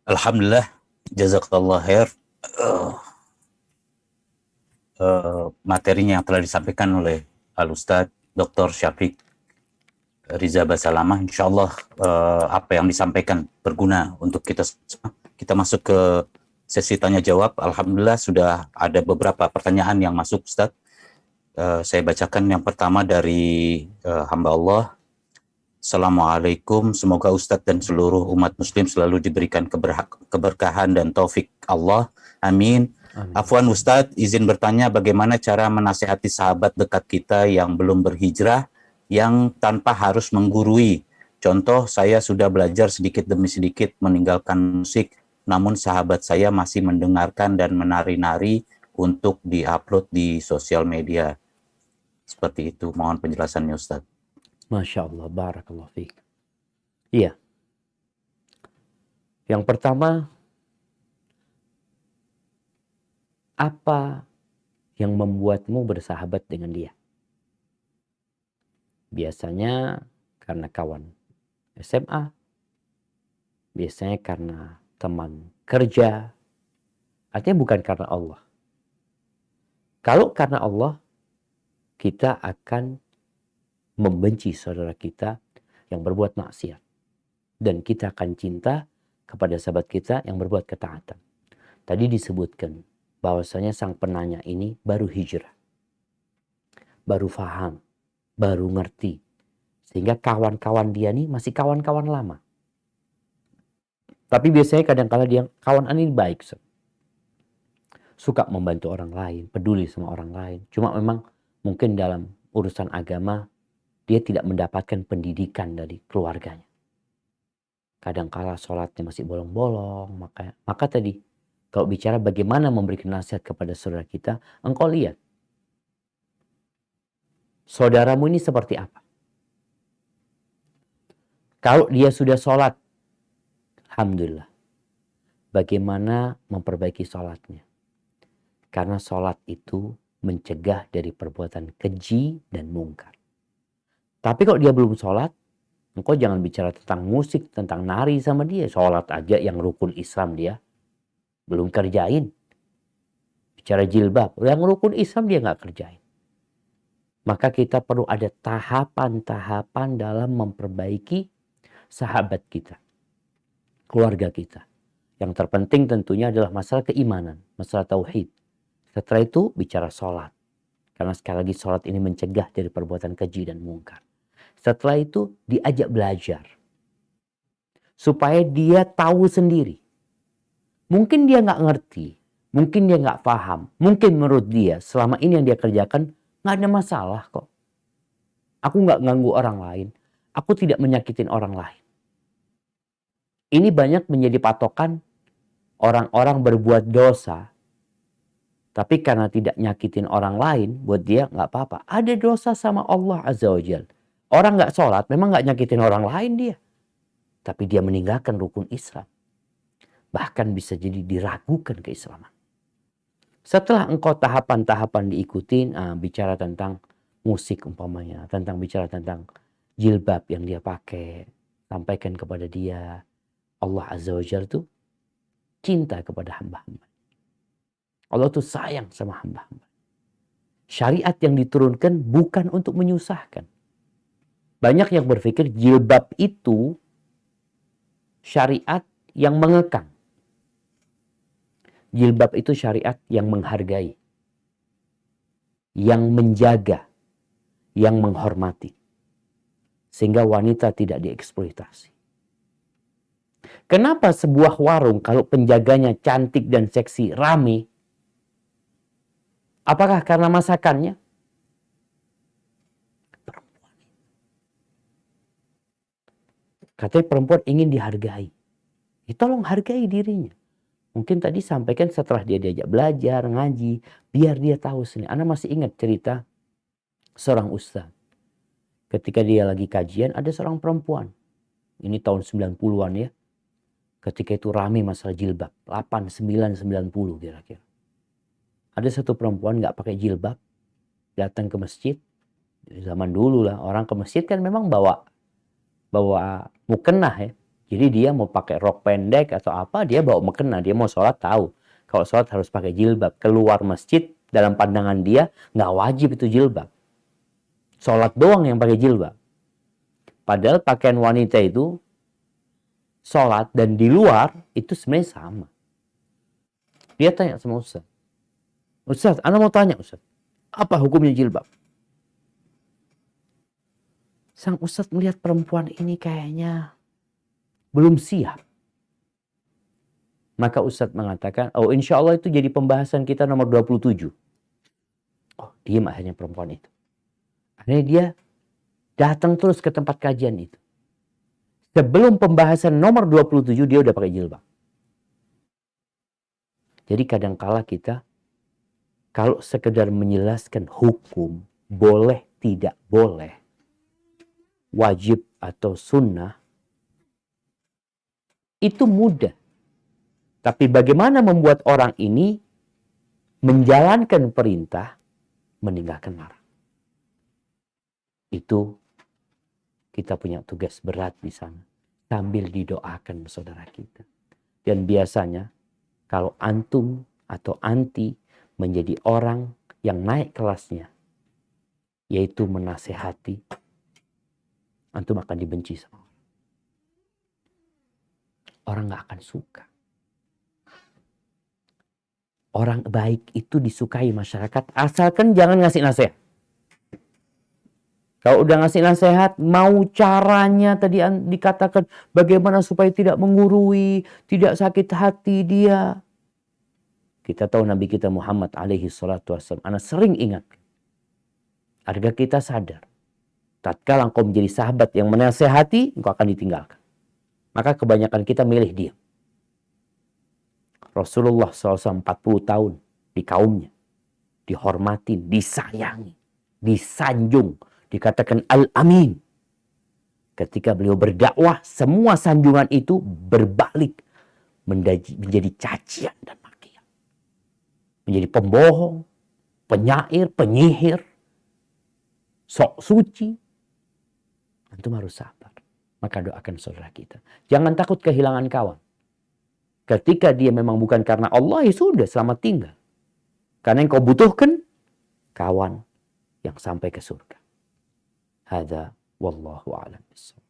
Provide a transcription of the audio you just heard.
Alhamdulillah, jazakallah khair. Materinya yang telah disampaikan oleh Al-Ustadz Dr. Syafiq Riza Basalamah, insya Allah apa yang disampaikan berguna untuk kita. Kita masuk ke sesi tanya jawab. Alhamdulillah sudah ada beberapa pertanyaan yang masuk, Ustadz. Saya bacakan yang pertama dari hamba Allah. Assalamualaikum, semoga Ustadz dan seluruh umat muslim selalu diberikan keberkahan dan taufik Allah. Amin. Afwan Ustadz, izin bertanya bagaimana cara menasihati sahabat dekat kita yang belum berhijrah, yang tanpa harus menggurui. Contoh, saya sudah belajar sedikit demi sedikit meninggalkan musik, namun sahabat saya masih mendengarkan dan menari-nari untuk diupload di sosial media. Seperti itu, mohon penjelasannya Ustadz. Masya Allah, barakallahu fiik. Iya. Yang pertama, apa yang membuatmu bersahabat dengan dia? Biasanya karena kawan SMA, biasanya karena teman kerja, artinya bukan karena Allah. Kalau karena Allah, kita akan membenci saudara kita yang berbuat maksiat. Dan kita akan cinta kepada sahabat kita yang berbuat ketaatan. Tadi disebutkan bahwasanya sang penanya ini baru hijrah. Baru faham, baru ngerti. Sehingga kawan-kawan dia nih masih kawan-kawan lama. Tapi biasanya kadang-kala dia kawan ini baik. Suka membantu orang lain, peduli sama orang lain. Cuma memang mungkin dalam urusan agama dia tidak mendapatkan pendidikan dari keluarganya. Kadangkala sholatnya masih bolong-bolong. Maka tadi, kalau bicara bagaimana memberikan nasihat kepada saudara kita, engkau lihat. Saudaramu ini seperti apa? Kalau dia sudah sholat, alhamdulillah. Bagaimana memperbaiki sholatnya? Karena sholat itu mencegah dari perbuatan keji dan mungkar. Tapi kalau dia belum sholat, engkau jangan bicara tentang musik, tentang nari sama dia. Sholat aja yang rukun Islam dia belum kerjain. Bicara jilbab, yang rukun Islam dia nggak kerjain. Maka kita perlu ada tahapan-tahapan dalam memperbaiki sahabat kita, keluarga kita. Yang terpenting tentunya adalah masalah keimanan, masalah tauhid. Setelah itu bicara sholat. Karena sekali lagi sholat ini mencegah dari perbuatan keji dan mungkar. Setelah itu diajak belajar. Supaya dia tahu sendiri. Mungkin dia nggak ngerti. Mungkin dia nggak paham. Mungkin menurut dia selama ini yang dia kerjakan nggak ada masalah kok. Aku nggak ganggu orang lain. Aku tidak menyakitin orang lain. Ini banyak menjadi patokan orang-orang berbuat dosa. Tapi karena tidak nyakitin orang lain, buat dia nggak apa-apa. Ada dosa sama Allah Azza wa Jalla. Orang nggak sholat, memang nggak nyakitin orang lain dia. Tapi dia meninggalkan rukun Islam. Bahkan bisa jadi diragukan keislaman. Setelah engkau tahapan-tahapan diikutin, bicara tentang musik umpamanya. Bicara tentang jilbab yang dia pakai. Sampaikan kepada dia. Allah Azza wa Jalla itu cinta kepada hamba-hamba. Allah tuh sayang sama hamba-hamba. Syariat yang diturunkan bukan untuk menyusahkan. Banyak yang berpikir jilbab itu syariat yang mengekang. Jilbab itu syariat yang menghargai. Yang menjaga. Yang menghormati. Sehingga wanita tidak dieksploitasi. Kenapa sebuah warung kalau penjaganya cantik dan seksi, rame? Apakah karena masakannya? Katanya perempuan ingin dihargai. Tolong hargai dirinya. Mungkin tadi sampaikan setelah dia diajak belajar, ngaji. Biar dia tahu sendiri. Ana masih ingat cerita seorang ustaz. Ketika dia lagi kajian, ada seorang perempuan. Ini tahun 90-an ya. Ketika itu rame masalah jilbab. 8, 9, 90 kira-kira. Ada satu perempuan gak pakai jilbab. Datang ke masjid. Zaman dulu lah. Orang ke masjid kan memang bawa mukenah ya. Jadi dia mau pakai rok pendek atau apa, dia bawa mukena, dia mau sholat tahu. Kalau sholat harus pakai jilbab. Keluar masjid, dalam pandangan dia, nggak wajib itu jilbab. Sholat doang yang pakai jilbab. Padahal pakaian wanita itu, sholat dan di luar, itu sebenarnya sama. Dia tanya sama Ustaz. Ustaz, Anda mau tanya Ustaz, apa hukumnya jilbab? Sang Ustaz melihat perempuan ini kayaknya belum siap. Maka Ustadz mengatakan, oh insya Allah itu jadi pembahasan kita nomor 27. Oh, diam akhirnya perempuan itu. Akhirnya dia datang terus ke tempat kajian itu. Sebelum pembahasan nomor 27, dia udah pakai jilbab. Jadi kadangkala kita, kalau sekedar menjelaskan hukum, boleh, tidak boleh, wajib atau sunnah, itu mudah. Tapi bagaimana membuat orang ini menjalankan perintah, meninggalkan larang. Itu kita punya tugas berat di sana. Sambil didoakan saudara kita. Dan biasanya kalau antum atau anti menjadi orang yang naik kelasnya, yaitu menasehati, antum akan dibenci sama orang. Orang gak akan suka. Orang baik itu disukai masyarakat asalkan jangan ngasih nasihat. Kalau udah ngasih nasihat, mau caranya tadi dikatakan bagaimana supaya tidak menggurui, tidak sakit hati dia. Kita tahu Nabi kita Muhammad alaihi salatu wassalam. Ana sering ingat. Agar kita sadar. Tatkala engkau menjadi sahabat yang menasehati, engkau akan ditinggalkan. Maka kebanyakan kita milih dia. Rasulullah SAW 40 tahun di kaumnya. Dihormatin, disayangi, disanjung. Dikatakan Al-Amin. Ketika beliau berdakwah, semua sanjungan itu berbalik. Menjadi cacian dan makian. Menjadi pembohong, penyair, penyihir, sok suci. Antum harus sabar. Maka doakan saudara kita. Jangan takut kehilangan kawan. Ketika dia memang bukan karena Allah, ya sudah, selamat tinggal. Karena yang kau butuhkan, kawan yang sampai ke surga. Hadza wallahu a'lam bissawab.